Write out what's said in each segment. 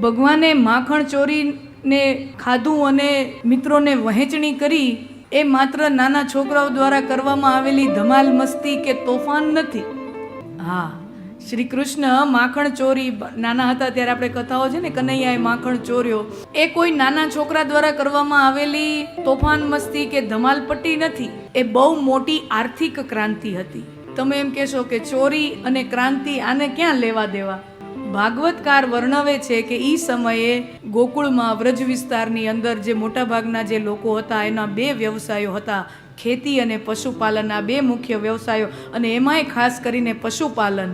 ભગવાને માખણ ચોરીને ખાધું અને મિત્રોને વહેંચણી કરી, એ માત્ર નાના છોકરાઓ દ્વારા કરવામાં આવેલી ધમાલ મસ્તી કે તોફાન નથી. હા, શ્રી કૃષ્ણ માખણ ચોરી, નાના હતા ત્યારે આપણે કથાઓ છે ને, કનૈયાએ માખણ ચોર્યો, એ કોઈ નાના છોકરા દ્વારા કરવામાં આવેલી તોફાન મસ્તી કે ધમાલપટ્ટી નથી. એ બહુ મોટી આર્થિક ક્રાંતિ હતી. તમે એમ કહેશો કે ચોરી અને ક્રાંતિ આને ક્યાં લેવા દેવા? ભાગવતકાર વર્ણવે છે કે એ સમયે ગોકુળમાં વ્રજ વિસ્તારની અંદર જે મોટાભાગના જે લોકો હતા એના બે વ્યવસાયો હતા, ખેતી અને પશુપાલન. આ બે મુખ્ય વ્યવસાયો, અને એમાંય ખાસ કરીને પશુપાલન.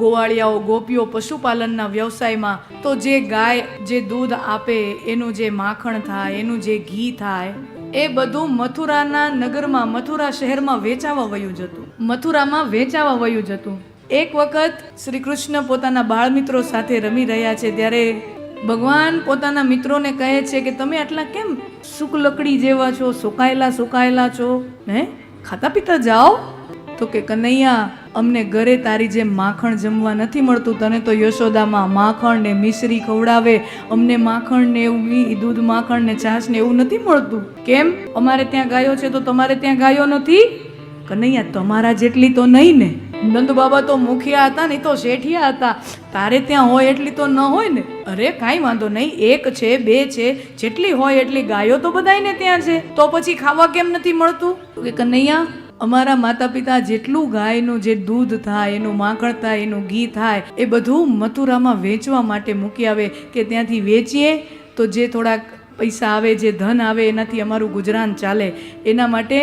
ગોવાળિયાઓ ગોપીઓ પશુપાલનના વ્યવસાયમાં. તો જે ગાય જે દૂધ આપે એનું જે માખણ થાય, એનું જે ઘી થાય, એ બધું મથુરાના નગરમાં, મથુરા શહેરમાં વેચાવા વયું જતું. મથુરામાં વેચાવા વયું જતું. એક વખત શ્રી કૃષ્ણ પોતાના બાળ મિત્રો સાથે રમી રહ્યા છે ત્યારે ભગવાન પોતાના મિત્રોને કહે છે કે તમે આટલા કેમ શુકલકડી જેવા છો, સુકાયેલા છો, હે, ખાતા પીતા જાઓ. તો કે કનૈયા, અમને ઘરે તારી જેમ માખણ જમવા નથી મળતું. તને તો યશોદામાં માખણ ને મિશ્રી ખવડાવે, અમને માખણ ને એવું દૂધ, માખણ ને છાશ ને એવું નથી મળતું. કેમ? અમારે ત્યાં ગાયો છે તો તમારે ત્યાં ગાયો નથી? કનૈયા, તમારા જેટલી તો નહીં ને. નંદ બાબા તો મુખિયા હતા ને, તો શેઠિયા હતા, તારે ત્યાં હોય એટલી તો ન હોય ને. અરે કાંઈ વાંધો નહીં, એક છે, બે છે, જેટલી હોય એટલી ગાયો તો બધાયને ત્યાં છે, તો પછી ખાવા કેમ નથી મળતું? કે કનૈયા, અમારા માતા પિતા જેટલું ગાયનું જે દૂધ થાય, એનું માખણ થાય, એનું ઘી થાય, એ બધું મથુરામાં વેચવા માટે મૂકી આવે કે ત્યાંથી વેચીએ તો જે થોડાક પૈસા આવે, જે ધન આવે, એનાથી અમારું ગુજરાન ચાલે. એના માટે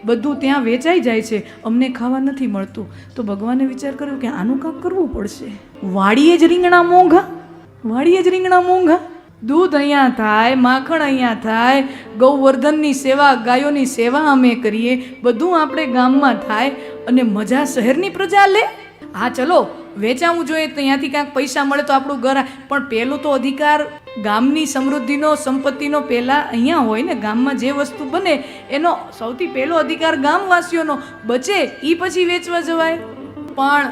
બધું ત્યાં વેચાઈ જાય છે, અમને ખાવા નથી મળતું. તો ભગવાને વિચાર કર્યો કે આનું કાંક કરવું પડશે. વાડીએ જ રીંગણા મોંઘા, દૂધ અહીંયા થાય, માખણ અહીંયા થાય, ગૌવર્ધનની સેવા, ગાયોની સેવા અમે કરીએ, બધું આપણે ગામમાં થાય અને મજા શહેરની પ્રજા લે. હા ચલો વેચાવું જોઈએ, ત્યાંથી કાંઈક પૈસા મળે તો આપણું ઘર. પણ પહેલું તો અધિકાર ગામની સમૃદ્ધિનો, સંપત્તિનો પહેલાં અહીંયા હોય ને. ગામમાં જે વસ્તુ બને એનો સૌથી પહેલો અધિકાર ગામવાસીઓનો. બચે એ પછી વેચવા જવાય. પણ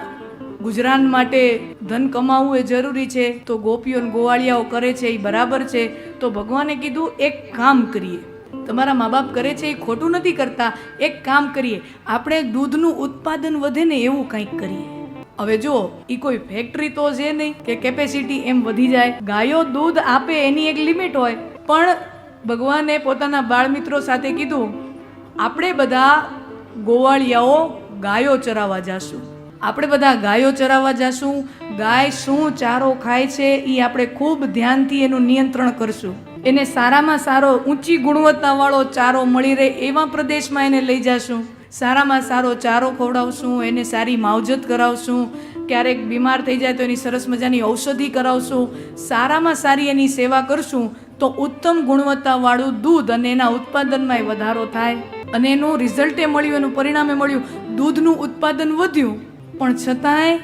ગુજરાન માટે ધન કમાવવું એ જરૂરી છે. તો ગોપીઓ અને ગોવાળિયાઓ કરે છે એ બરાબર છે. તો ભગવાને કીધું એક કામ કરીએ, તમારા મા બાપ કરે છે એ ખોટું નથી કરતા, એક કામ કરીએ, આપણે દૂધનું ઉત્પાદન વધે ને એવું કંઈક કરીએ. હવે જો એ કોઈ ફેક્ટરી તો છે નહીં કે કેપેસિટી એમ વધી જાય. ગાયો દૂધ આપે એની એક લિમિટ હોય. પણ ભગવાને પોતાના બાળ મિત્રો સાથે કીધું, આપણે બધા ગોવાળિયાઓ ગાયો ચરાવવા જાશું. આપણે બધા ગાયો ચરાવવા જાશું. ગાય શું ચારો ખાય છે એ આપણે ખૂબ ધ્યાનથી એનું નિયંત્રણ કરશું. એને સારામાં સારો, ઊંચી ગુણવત્તાવાળો ચારો મળી રહે એવા પ્રદેશમાં એને લઈ જાશું. સારામાં સારો ચારો ખવડાવશું, એને સારી માવજત કરાવશું. ક્યારેક બીમાર થઈ જાય તો એની સરસ મજાની ઔષધિ કરાવશું. સારામાં સારી એની સેવા કરશું તો ઉત્તમ ગુણવત્તાવાળું દૂધ અને એના ઉત્પાદનમાં વધારો થાય. અને એનું રિઝલ્ટે મળ્યું, એનું પરિણામે મળ્યું, દૂધનું ઉત્પાદન વધ્યું. પણ છતાંય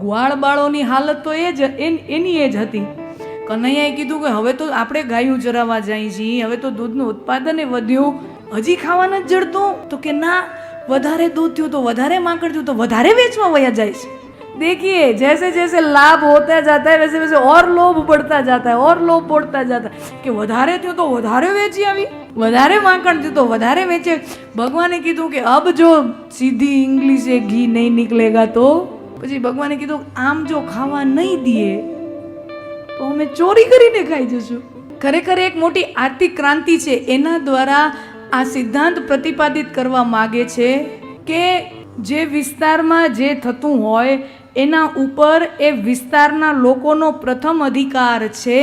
ગ્વાળ બાળોની હાલત તો એની એ જ હતી. કનૈયાએ કીધું કે હવે તો આપણે ગાયું ચરાવવા જઈએ છીએ, હવે તો દૂધનું ઉત્પાદન વધ્યું, હજી ખાવા નથી જડતું. તો કે ના, વધારે દૂધ થયું તો વધારે માખણ થયું તો વધારે વેચવા વયા જાય છે. देखिए जैसे जैसे लाभ होता जाता है वैसे वैसे और लोभ बढ़ता जाता है, और लोभ बढ़ता जाता है कि વધારે થયું તો વધારે વેચી આવી, વધારે માખણ થયું તો વધારે વેચે. ભગવાને કીધું કે અબ જો સીધી ઇંગ્લિશ ઘી નહીં નીકળેગા તો પછી ભગવાને કીધું આમ જો ખાવા નહીં દઈએ તો અમે ચોરી કરીને ખાઈ જશું. ખરેખર એક મોટી આર્થિક ક્રાંતિ છે. એના દ્વારા આ સિદ્ધાંત પ્રતિપાદિત કરવા માગે છે કે જે વિસ્તારમાં જે થતું હોય એના ઉપર એ વિસ્તારના લોકોનો પ્રથમ અધિકાર છે.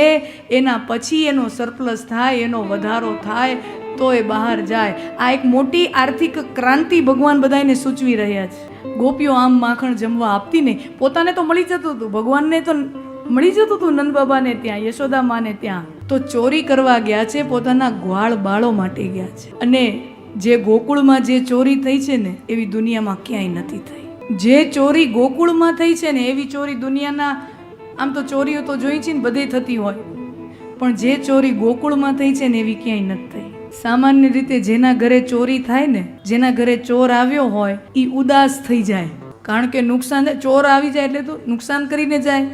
એના પછી એનો સરપ્લસ થાય, એનો વધારો થાય તો એ બહાર જાય. આ એક મોટી આર્થિક ક્રાંતિ ભગવાન બધાને સૂચવી રહ્યા છે. ગોપીઓ આમ માખણ જમવા આપતી નહીં, પોતાને તો મળી જતું હતું, ભગવાનને તો મળી જતું હતું, નંદ બાબાને ત્યાં, યશોદા માને ત્યાં. તો ચોરી કરવા ગયા છે, પોતાના ગ્વાળ બાળો માટે ગયા છે. અને જે ગોકુળમાં જે ચોરી થઈ છે ને એવી દુનિયામાં ક્યાંય નથી થઈ. જે ચોરી ગોકુળમાં થઈ છે ને એવી ચોરી દુનિયાના, આમ તો ચોરીઓ તો જોઈ છે ને બધે થતી હોય, પણ જે ચોરી ગોકુળમાં થઈ છે ને એવી ક્યાંય નથી થઈ. સામાન્ય રીતે જેના ઘરે ચોરી થાય ને, જેના ઘરે ચોર આવ્યો હોય એ ઉદાસ થઈ જાય. કારણ કે નુકસાન, ચોર આવી જાય એટલે તો નુકસાન કરીને જાય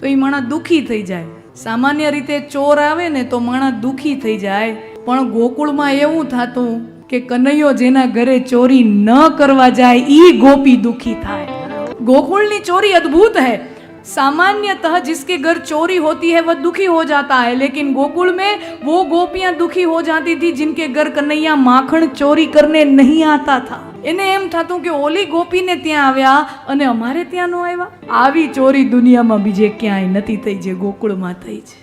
તો એ માણસ દુઃખી થઈ જાય. સામાન્ય રીતે ચોર આવે ને તો માણસ દુખી થઈ જાય, પણ ગોકુળમાં એવું થતું કે કનૈયો જેના ઘરે ચોરી ન કરવા જાય ઈ ગોપી દુખી થાય। गोकुल चोरी अद्भुत है। सामान्यतः जिसके घर चोरी होती है वह दुखी हो जाता है, लेकिन गोकुल में वो गोपियां दुखी हो जाती थी जिनके घर कन्हैया माखण चोरी करने नहीं आता था। એને એમ થતું કે ઓલી ગોપીને ત્યાં આવ્યા અને અમારે ત્યાં ન આવ્યા। આવી ચોરી દુનિયામાં બીજે ક્યાંય નથી થઈ જે ગોકુળમાં થઈ છે।